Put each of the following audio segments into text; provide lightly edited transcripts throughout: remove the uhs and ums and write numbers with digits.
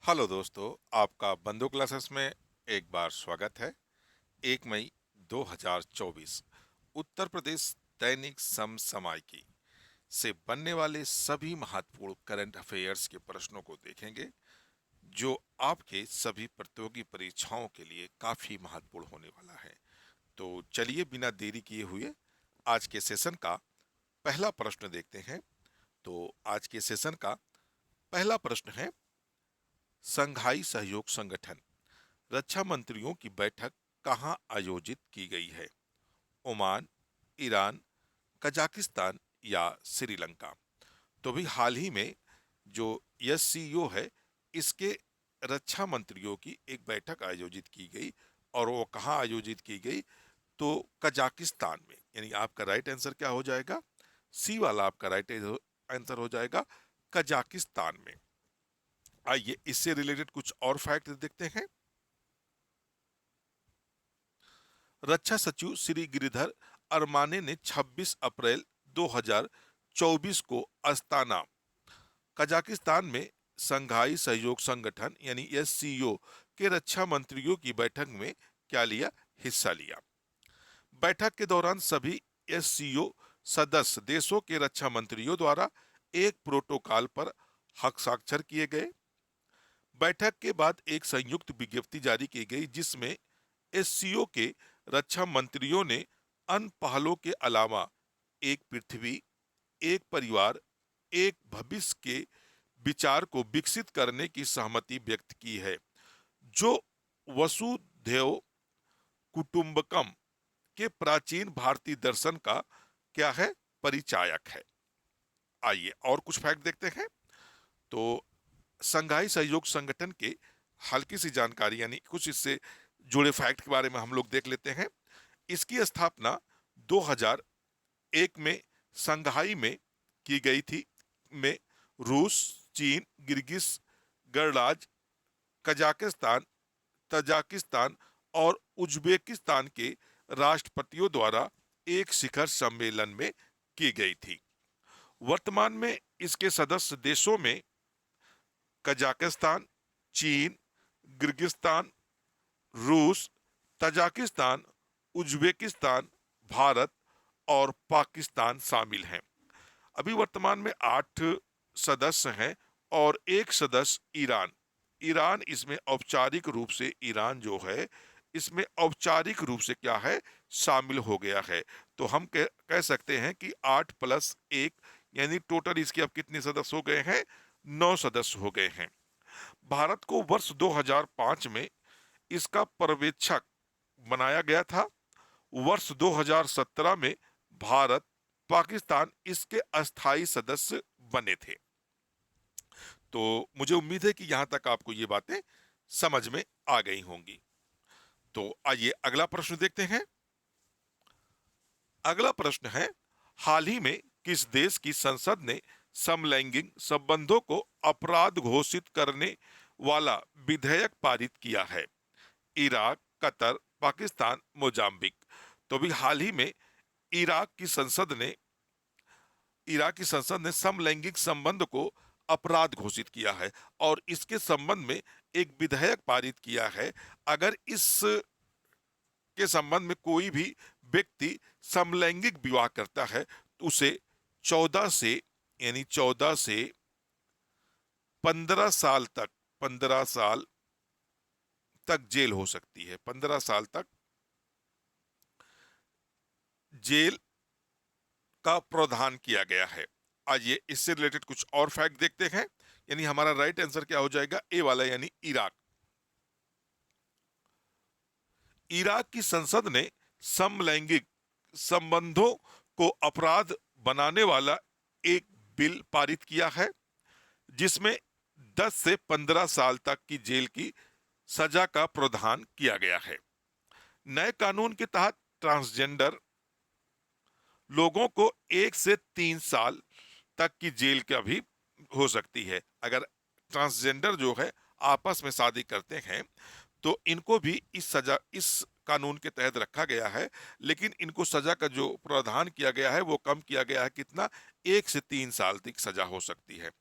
Hello दोस्तों, आपका बंदो क्लासेस में एक बार स्वागत है। 1 मई 2024 उत्तर प्रदेश दैनिक समसामयिकी से बनने वाले सभी महत्वपूर्ण करंट अफेयर्स के प्रश्नों को देखेंगे, जो आपके सभी प्रतियोगी परीक्षाओं के लिए काफी महत्वपूर्ण होने वाला है। तो चलिए बिना देरी किए हुए आज के सेशन का पहला प्रश्न देखते हैं। तो आज के सेशन का पहला प्रश्न है, संघाई सहयोग संगठन रक्षा मंत्रियों की बैठक कहां आयोजित की गई है? ओमान, ईरान, कजाकिस्तान या श्रीलंका? तो भी हाल ही में जो एससीओ है, इसके रक्षा मंत्रियों की एक बैठक आयोजित की गई। और वो कहां आयोजित की गई? तो कजाकिस्तान में। यानी आपका राइट आंसर क्या हो जाएगा? सी वाला आपका राइट आंसर हो जाएगा, कजाकिस्तान में। आइए इससे रिलेटेड कुछ और फैक्ट देखते हैं। रक्षा सचिव श्री गिरिधर अरमाने ने 26 अप्रैल 2024 को अस्ताना, कजाकिस्तान में संघाई सहयोग संगठन यानी एससीओ के रक्षा मंत्रियों की बैठक में क्या लिया? हिस्सा लिया। बैठक के दौरान सभी एससीओ सदस्य देशों के रक्षा मंत्रियों द्वारा एक प्रोटोकॉल पर हस्ताक्षर किए गए। बैठक के बाद एक संयुक्त विज्ञप्ति जारी की गई, जिसमें एससीओ के रक्षा मंत्रियों ने अन्य पहलों के अलावा एक पृथ्वी, एक परिवार, एक भविष्य के विचार को विकसित करने की सहमति व्यक्त की है, जो वसुधैव कुटुंबकम के प्राचीन भारतीय दर्शन का क्या है? परिचायक है। आइए और कुछ फैक्ट देखते हैं। तो संघाई सहयोग संगठन के हल्की सी जानकारी यानी कुछ इससे जुड़े फैक्ट के बारे में हम लोग देख लेते हैं। इसकी स्थापना 2001 में संघाई में की गई थी। में रूस, चीन, गिरगिज, गणराज्य, कजाकिस्तान, तजाकिस्तान और उज्बेकिस्तान के राष्ट्रपतियों द्वारा एक शिखर सम्मेलन में की गई थी। वर्तमान में इसके सदस्य देशों में कजाकिस्तान, चीन, गिर्गिस्तान, रूस, तजाकिस्तान, उज्बेकिस्तान, भारत और पाकिस्तान शामिल हैं। अभी वर्तमान में 8 सदस्य हैं और एक सदस्य ईरान। ईरान इसमें औपचारिक रूप से, ईरान जो है इसमें औपचारिक रूप से क्या है? शामिल हो गया है। तो हम कह सकते हैं कि 8+1 यानी टोटल इसके अब कितने सदस्य हो गए हैं? 9 सदस्य हो गए हैं। भारत को वर्ष 2005 में इसका पर्यवेक्षक बनाया गया था। वर्ष 2017 में भारत, पाकिस्तान इसके अस्थायी सदस्य बने थे। तो मुझे उम्मीद है कि यहां तक आपको ये बातें समझ में आ गई होंगी। तो आइए अगला प्रश्न देखते हैं। अगला प्रश्न है, हाल ही में किस देश की संसद ने समलैंगिक संबंधों को अपराध घोषित करने वाला विधेयक पारित किया है? Iraq, Qatar, Pakistan, Mozambique? तो भी हाल ही में इराक की संसद ने इराक की संसद ने समलैंगिक संबंध को अपराध घोषित किया है और इसके संबंध में एक विधेयक पारित किया है। अगर इस के संबंध में कोई भी व्यक्ति समलैंगिक विवाह करता है तो उसे 14 से यानी 14 से 15 साल तक 15 साल तक जेल हो सकती है। 15 साल तक जेल का प्रावधान किया गया है। आइए इससे रिलेटेड कुछ और फैक्ट देखते हैं। यानी हमारा राइट आंसर क्या हो जाएगा? ए वाला यानी इराक। इराक की संसद ने समलैंगिक संबंधों को अपराध बनाने वाला एक बिल पारित किया है, जिसमें 10 से 15 साल तक की जेल की सजा का प्रावधान किया गया है। नए कानून के तहत ट्रांसजेंडर लोगों को 1 से 3 साल तक की जेल का भी हो सकती है। अगर ट्रांसजेंडर जो है आपस में शादी करते हैं तो इनको भी इस कानून के तहत रखा गया है, लेकिन इनको सजा का जो प्रावधान किया गया है वो कम किया गया है। कितना? 1 से 3 साल तक सजा हो सकती है।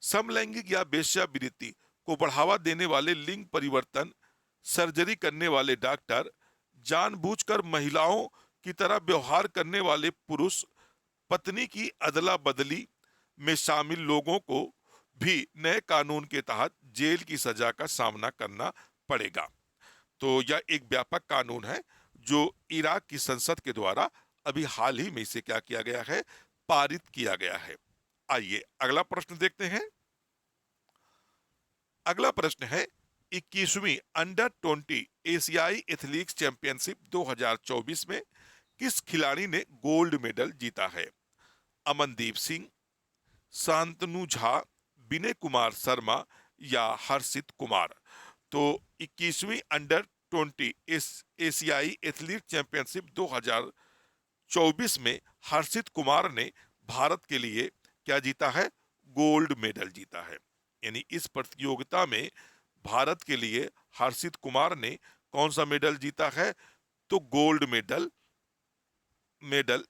समलैंगिक या वेश्यावृत्ति को बढ़ावा देने वाले लिंग परिवर्तन, सर्जरी करने वाले डॉक्टर, जानबूझकर महिलाओं की तरह व्यवहार करने वाले पुरुष, पत्नी की अदला बदली में शामिल लोगों को भी नए कानून के तहत जेल की सजा का सामना करना पड़ेगा। तो यह एक व्यापक कानून है जो इराक की संसद के द्वारा अभी हाल ही में इसे क्या किया गया है, पारित किया गया है। आइए अगला प्रश्न देखते हैं। अगला प्रश्न है, 21वीं अंडर 20 एशियाई एथलेटिक्स चैंपियनशिप 2024 में किस खिलाड़ी ने गोल्ड मेडल जीता है? अमनदीप सिंह, शांतनु झा, विनय कुमार शर्मा या हर्षित कुमार? तो 21वीं अंडर 20 एशियाई एथलीट चैंपियनशिप 2024 में हर्षित कुमार ने भारत के लिए क्या जीता है? गोल्ड मेडल जीता है। यानी इस प्रतियोगिता में भारत के लिए हर्षित कुमार ने कौन सा मेडल जीता है? तो गोल्ड मेडल मेडल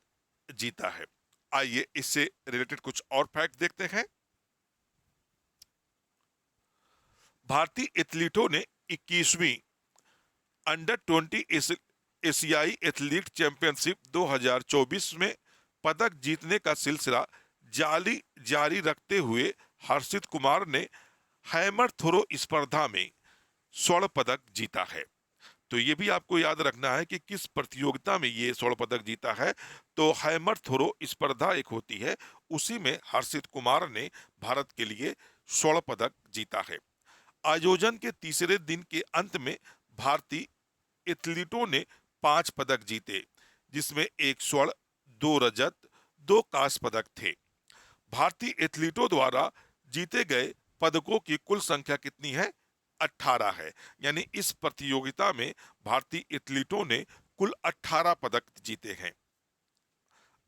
जीता है। आइए इससे रिलेटेड कुछ और फैक्ट देखते हैं। भारतीय एथलीटों ने 21वीं अंडर 20 एशियाई एथलीट चैंपियनशिप 2024 में पदक जीतने का सिलसिला जारी रखते हुए हर्षित कुमार ने हैमर थ्रो स्पर्धा में स्वर्ण पदक जीता है। तो ये भी आपको याद रखना है कि किस प्रतियोगिता में ये स्वर्ण पदक जीता है। तो हैमर थ्रो स्पर्धा एक होती है, उसी में हर्षित कुमार ने भारत के लिए स्वर्ण पदक जीता है। आयोजन के तीसरे दिन के अंत में भारतीय एथलीटों ने 5 पदक जीते, जिसमें 1 स्वर्ण, 2 रजत, 2 कांस्य पदक थे। भारतीय एथलीटों द्वारा जीते गए पदकों की कुल संख्या कितनी है? 18 है। यानी इस प्रतियोगिता में भारतीय एथलीटों ने कुल 18 पदक जीते हैं।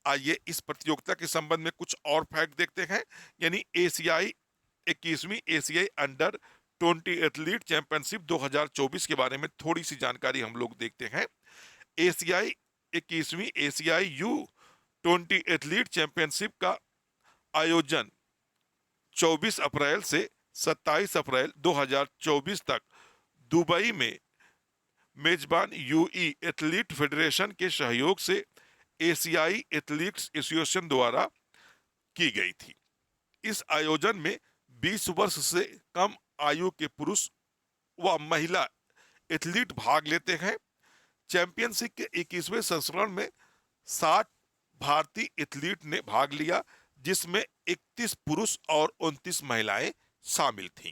आइए इस प्रतियोगिता के संबंध में कुछ और फैक्ट देखते हैं। यानी 21वीं एशियाई अंडर 20 एथलीट चैंपियनशिप 2024 के बारे में थोड़ी सी जानकारी हम लोग देखते हैं। 21वीं एशियाई U20 एथलीट चैंपियनशिप का आयोजन 24 अप्रैल से 27 अप्रैल 2024 तक दुबई में मेजबान यूई एथलीट फेडरेशन के सहयोग से एशियाई एथलीट्स एसोसिएशन द्वारा की गई थी। इस आयोजन में 20 वर्ष से कम आयु के पुरुष व महिला एथलीट भाग लेते हैं। चैंपियनशिप के 21वें संस्करण में 60 भारतीय एथलीट ने भाग लिया, जिसमें 31 पुरुष और 29 महिलाएं शामिल थीं।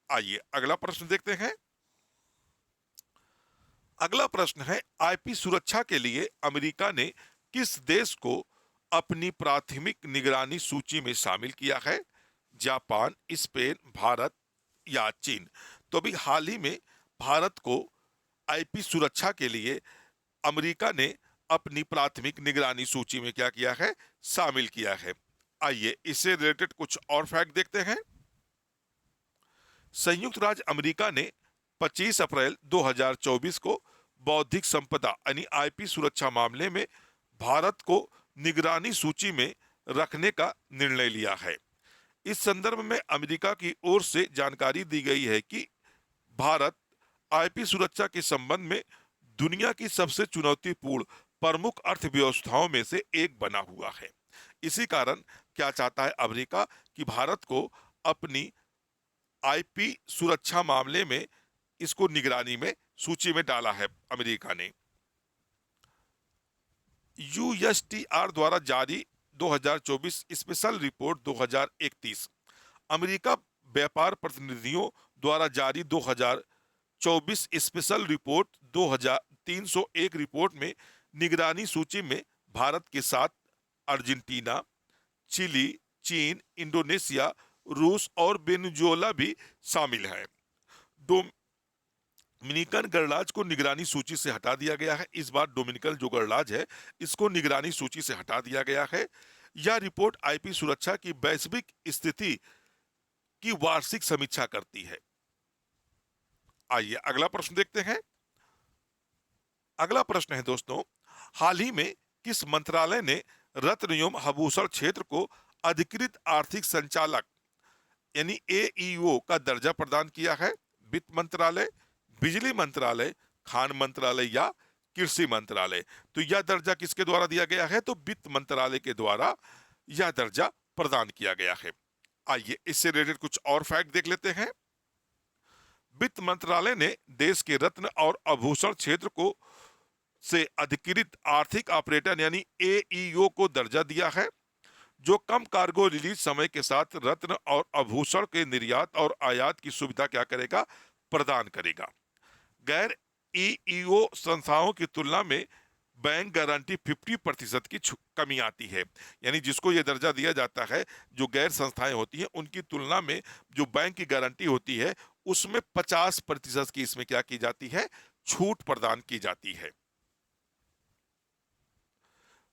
आइए अगला प्रश्न देखते हैं। अगला प्रश्न है, आईपी सुरक्षा के लिए अमेरिका ने किस देश को अपनी प्राथमिक निगरानी सूची में शामिल किया है? जापान, स्पेन, भारत या चीन? तो अभी हाल ही में भारत को आईपी सुरक्षा के लिए अमेरिका ने अपनी प्राथमिक निगरानी सूची में क्या किया है? शामिल किया है। आइए इससे रिलेटेड कुछ और फैक्ट देखते हैं। संयुक्त राज्य अमेरिका ने 25 अप्रैल 2024 को बौद्धिक संपदा यानी आईपी सुरक्षा मामले में भारत को निगरानी सूची में रखने का निर्णय लिया है। इस संदर्भ में अमेरिका की ओर से जानकारी दी गई है कि भारत आईपी सुरक्षा के संबंध में दुनिया की सबसे चुनौतीपूर्ण प्रमुख अर्थव्यवस्थाओं में से एक बना हुआ है। इसी कारण क्या चाहता है अमेरिका कि भारत को अपनी आईपी सुरक्षा मामले में इसको निगरानी में सूची में डाला है अमेरिका ने। यूएसटीआर द्वारा जारी 2024 स्पेशल रिपोर्ट 2031 अमेरिका व्यापार प्रतिनिधियों द्वारा जारी 2024 स्पेशल रिपोर्ट 2301 रिपोर्ट में निगरानी सूची में भारत के साथ अर्जेंटीना, चिली, चीन, इंडोनेशिया, रूस और वेनेजुएला भी शामिल है। डोमिनिकन गणराज्य को निगरानी सूची से हटा दिया गया है। इस बार डोमिनिकन जो गणराज्य है इसको निगरानी सूची से हटा दिया गया है। यह रिपोर्ट आईपी सुरक्षा की वैश्विक स्थिति की वार्षिक समीक्षा करती है। आइए अगला प्रश्न देखते हैं। अगला प्रश्न है दोस्तों, हाल ही में किस मंत्रालय ने रत्न एवं आभूषण क्षेत्र को अधिकृत आर्थिक संचालक यानी एईओ का दर्जा प्रदान किया है वित्त मंत्रालय, बिजली मंत्रालय, खान मंत्रालय या कृषि मंत्रालय। तो यह दर्जा किसके द्वारा दिया गया है? तो वित्त मंत्रालय के द्वारा यह दर्जा प्रदान किया गया है। आइए इससे रिलेटेड कुछ और फैक्ट देख लेते हैं। वित्त मंत्रालय ने देश के रत्न और आभूषण क्षेत्र को से अधिकृत आर्थिक ऑपरेटर यानी एईओ को दर्जा दिया है, जो कम कार्गो रिलीज समय के साथ रत्न और आभूषण के निर्यात और आयात की सुविधा क्या करेगा? प्रदान करेगा। गैर ईईओ संस्थाओं की तुलना में बैंक गारंटी 50% की कमी आती है। यानी जिसको ये दर्जा दिया जाता है, जो गैर संस्थाएं होती हैं उनकी तुलना में जो बैंक की गारंटी होती है उसमें 50% की इसमें क्या की जाती है? छूट प्रदान की जाती है।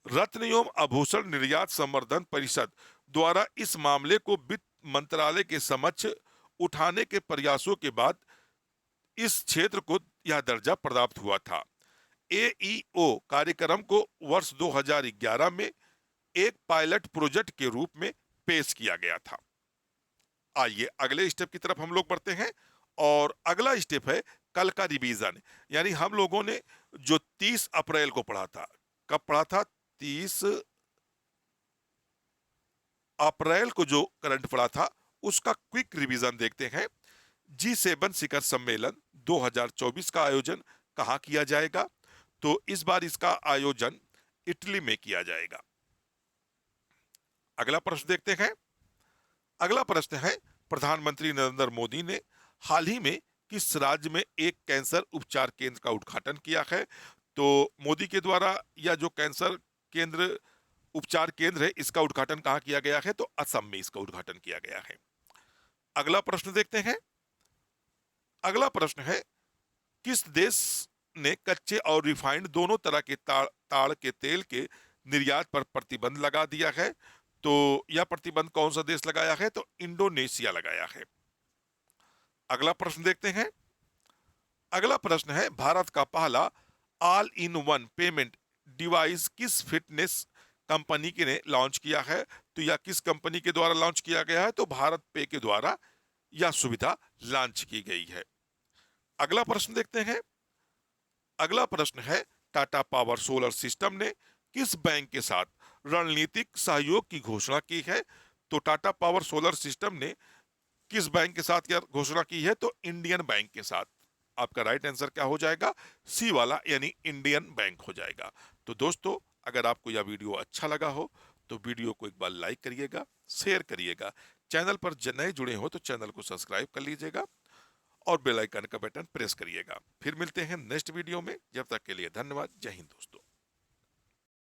रत्न एवं आभूषण निर्यात संवर्धन परिषद द्वारा इस मामले को वित्त मंत्रालय के समक्ष उठाने के प्रयासों के बाद इस क्षेत्र को यह दर्जा प्राप्त हुआ था। एईओ कार्यक्रम को वर्ष 2011 में एक पायलट प्रोजेक्ट के रूप में पेश किया गया था। आइए अगले स्टेप की तरफ हम लोग बढ़ते हैं और अगला स्टेप है कल का रिवीजन। यानी हम लोगों ने जो 30 अप्रैल को पढ़ा था, कब पढ़ा था? 30 अप्रैल को जो करंट पढ़ा था उसका क्विक रिवीजन देखते हैं। G7 शिखर सम्मेलन 2024 का आयोजन कहाँ किया जाएगा? तो इस बार इसका आयोजन इटली में किया जाएगा। अगला प्रश्न देखते हैं। अगला प्रश्न है, प्रधानमंत्री नरेंद्र मोदी ने हाल ही में किस राज्य में एक कैंसर उपचार केंद्र का उद्घाटन किया है? तो मोदी के द्वारा यह जो कैंसर केंद्र उपचार केंद्र है इसका उद्घाटन कहाँ किया गया है? तो असम में इसका उद्घाटन किया गया है। अगला प्रश्न देखते हैं। अगला प्रश्न है, किस देश ने कच्चे और रिफाइंड दोनों तरह के ताड़ के तेल के निर्यात पर प्रतिबंध लगा दिया है? तो यह प्रतिबंध कौन सा देश लगाया है? तो इंडोनेशिया लगाया है। अगला प्रश्न देखते हैं। अगला प्रश्न है, भारत का पहला all in one payment device किस फिटनेस कंपनी के ने लॉन्च किया है? तो यह किस कंपनी के द्वारा लॉन्च किया गया है? तो भारत पे के द्वारा यह सुविधा लॉन्च की गई है। अगला प्रश्न देखते हैं। अगला प्रश्न है, टाटा पावर सोलर सिस्टम ने किस बैंक के साथ रणनीतिक सहयोग की घोषणा की है? तो टाटा पावर सोलर सिस्टम ने किस बैंक के साथ क्या घोषणा की है? तो इंडियन बैंक के साथ। आपका राइट आंसर क्या हो जाएगा? सी वाला यानी इंडियन बैंक हो जाएगा। तो दोस्तों, अगर आपको यह वीडियो अच्छा लगा हो तो वीडियो को एक बार लाइक करिएगा, शेयर करिएगा। चैनल पर नए जुड़े हो तो चैनल को सब्सक्राइब कर लीजिएगा और बेल आइकन का बटन प्रेस करिएगा। फिर मिलते हैं नेक्स्ट वीडियो में। जब तक के लिए धन्यवाद। जय हिंद।